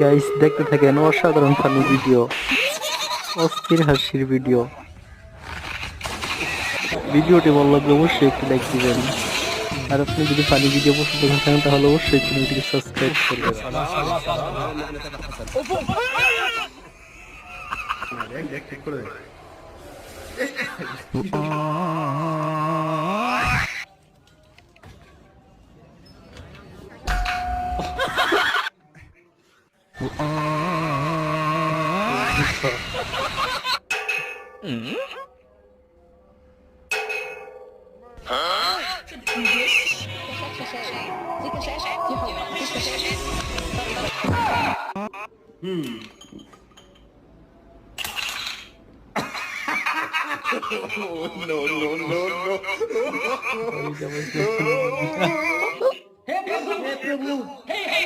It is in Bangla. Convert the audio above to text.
গাইস দেখতে থাকেন অসাধারণ ফানি ভিডিও, অস্থির হাসির ভিডিও। ভিডিওটি ভালো লাগলে অবশ্যই একটি লাইক দিবেন। আর আপনি যদি ফানি ভিডিও পছন্দ করে থাকেন তাহলে অবশ্যই চ্যানেলটিকে সাবস্ক্রাইব করবেন। हे प्रभु हे प्रभु हे हे